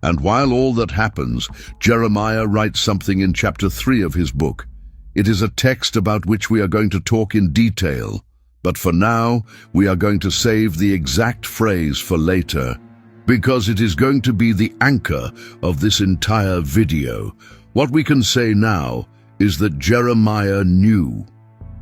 And while all that happens, Jeremiah writes something in chapter 3 of his book. It is a text about which we are going to talk in detail, but for now, we are going to save the exact phrase for later, because it is going to be the anchor of this entire video. What we can say now is that Jeremiah knew.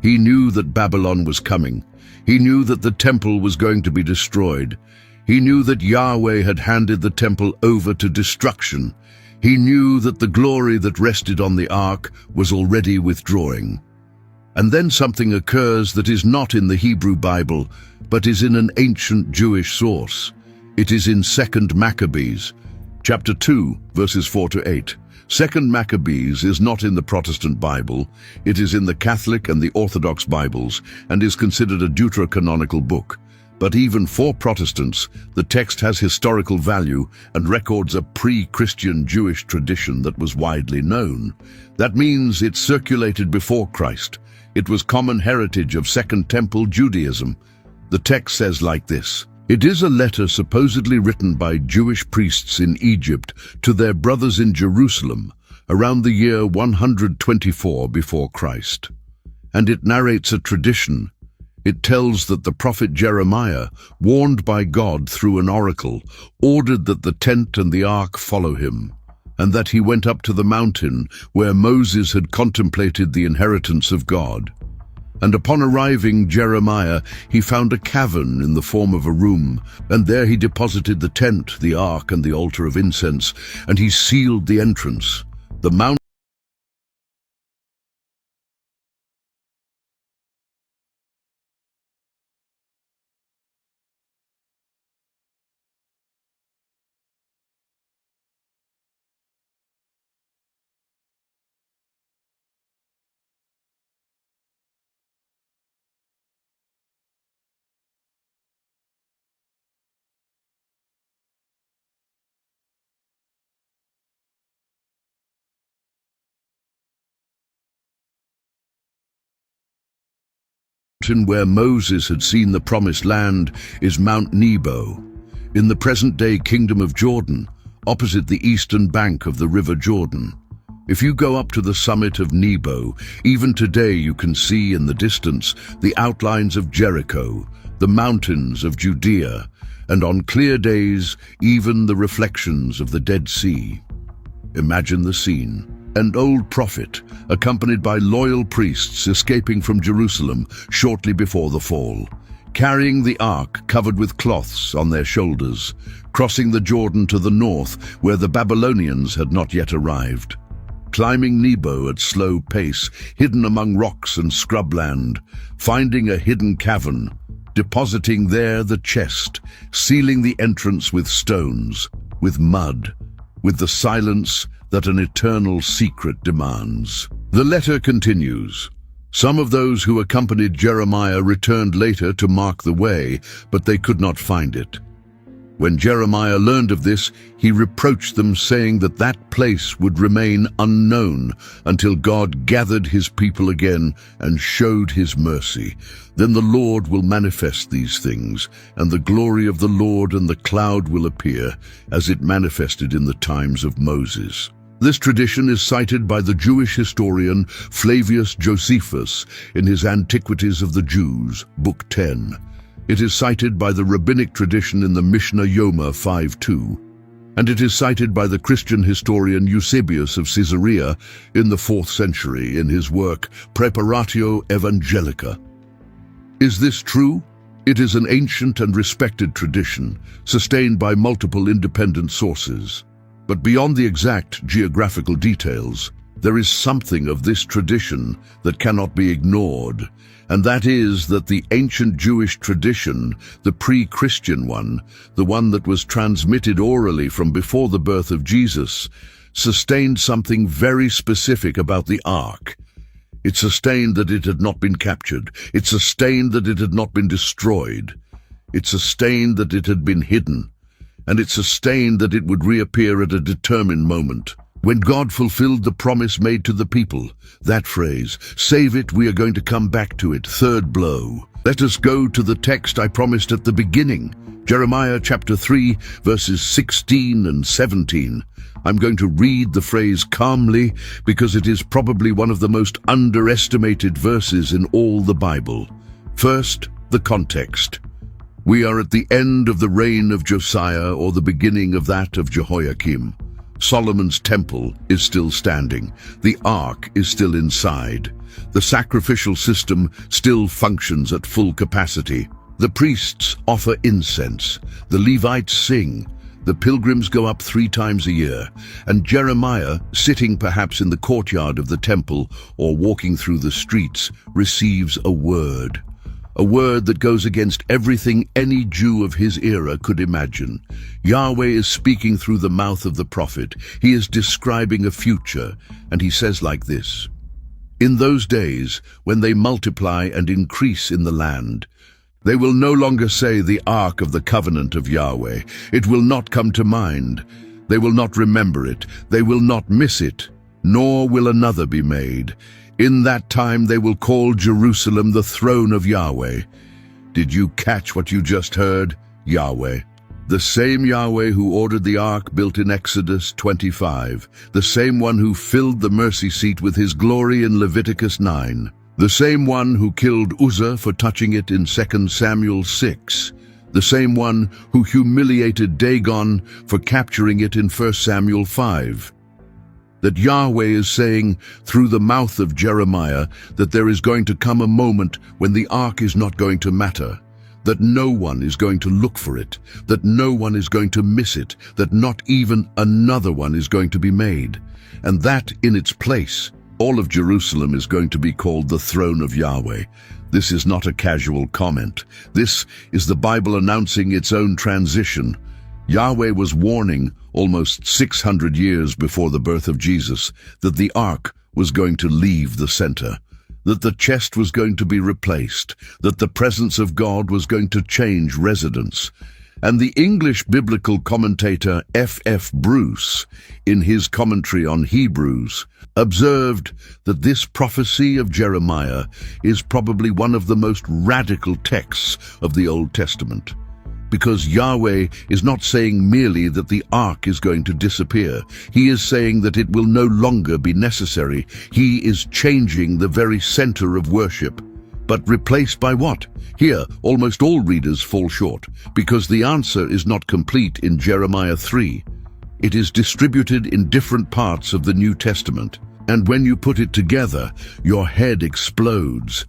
He knew that Babylon was coming. He knew that the temple was going to be destroyed. He knew that Yahweh had handed the temple over to destruction. He knew that the glory that rested on the ark was already withdrawing. And then something occurs that is not in the Hebrew Bible, but is in an ancient Jewish source. It is in 2 Maccabees, chapter 2, verses 4 to 8. 2 Maccabees is not in the Protestant Bible. It is in the Catholic and the Orthodox Bibles and is considered a deuterocanonical book. But even for Protestants, the text has historical value and records a pre-Christian Jewish tradition that was widely known. That means it circulated before Christ. It was common heritage of Second Temple Judaism. The text says like this: "It is a letter supposedly written by Jewish priests in Egypt to their brothers in Jerusalem around the year 124 before Christ. And it narrates a tradition. It tells that the prophet Jeremiah, warned by God through an oracle, ordered that the tent and the ark follow him, and that he went up to the mountain where Moses had contemplated the inheritance of God. And upon arriving Jeremiah, he found a cavern in the form of a room, and there he deposited the tent, the ark, and the altar of incense, and he sealed the entrance. The mountain where Moses had seen the promised land is Mount Nebo, in the present-day Kingdom of Jordan, opposite the eastern bank of the River Jordan. If you go up to the summit of Nebo, even today you can see in the distance the outlines of Jericho, the mountains of Judea, and on clear days, even the reflections of the Dead Sea. Imagine the scene. An old prophet, accompanied by loyal priests escaping from Jerusalem shortly before the fall, carrying the ark covered with cloths on their shoulders, crossing the Jordan to the north where the Babylonians had not yet arrived, climbing Nebo at slow pace, hidden among rocks and scrubland, finding a hidden cavern, depositing there the chest, sealing the entrance with stones, with mud, with the silence that an eternal secret demands. The letter continues. Some of those who accompanied Jeremiah returned later to mark the way, but they could not find it. When Jeremiah learned of this, he reproached them, saying that that place would remain unknown until God gathered his people again and showed his mercy. Then the Lord will manifest these things, and the glory of the Lord and the cloud will appear, as it manifested in the times of Moses. This tradition is cited by the Jewish historian Flavius Josephus in his Antiquities of the Jews, Book 10. It is cited by the rabbinic tradition in the Mishnah Yoma 5:2, and it is cited by the Christian historian Eusebius of Caesarea in the 4th century in his work Preparatio Evangelica. Is this true? It is an ancient and respected tradition, sustained by multiple independent sources. But beyond the exact geographical details, there is something of this tradition that cannot be ignored, and that is that the ancient Jewish tradition, the pre-Christian one, the one that was transmitted orally from before the birth of Jesus, sustained something very specific about the ark. It sustained that it had not been captured. It sustained that it had not been destroyed. It sustained that it had been hidden. And it sustained that it would reappear at a determined moment. When God fulfilled the promise made to the people, that phrase, "Save it, we are going to come back to it," third blow, Let us go to the text I promised at the beginning, Jeremiah chapter 3, verses 16 and 17. I'm going to read the phrase calmly because it is probably one of the most underestimated verses in all the Bible. First, the context. We are at the end of the reign of Josiah or the beginning of that of Jehoiakim. Solomon's temple is still standing. The ark is still inside. The sacrificial system still functions at full capacity. The priests offer incense. The Levites sing. The pilgrims go up 3 times a year. And Jeremiah, sitting perhaps in the courtyard of the temple or walking through the streets, receives a word. A word that goes against everything any Jew of his era could imagine. Yahweh is speaking through the mouth of the prophet. He is describing a future, and he says like this: "In those days, when they multiply and increase in the land, they will no longer say the ark of the covenant of Yahweh. It will not come to mind. They will not remember it. They will not miss it, nor will another be made. In that time they will call Jerusalem the throne of Yahweh." Did you catch what you just heard? Yahweh. The same Yahweh who ordered the ark built in Exodus 25. The same one who filled the mercy seat with his glory in Leviticus 9. The same one who killed Uzzah for touching it in 2 Samuel 6. The same one who humiliated Dagon for capturing it in 1 Samuel 5. That Yahweh is saying through the mouth of Jeremiah that there is going to come a moment when the ark is not going to matter, that no one is going to look for it, that no one is going to miss it, that not even another one is going to be made, and that in its place, all of Jerusalem is going to be called the throne of Yahweh. This is not a casual comment. This is the Bible announcing its own transition. Yahweh was warning almost 600 years before the birth of Jesus that the ark was going to leave the center, that the chest was going to be replaced, that the presence of God was going to change residence. And the English biblical commentator F. Bruce, in his commentary on Hebrews, observed that this prophecy of Jeremiah is probably one of the most radical texts of the Old Testament. Because Yahweh is not saying merely that the ark is going to disappear. He is saying that it will no longer be necessary. He is changing the very center of worship. But replaced by what? Here, almost all readers fall short, because the answer is not complete in Jeremiah 3. It is distributed in different parts of the New Testament. And when you put it together, your head explodes.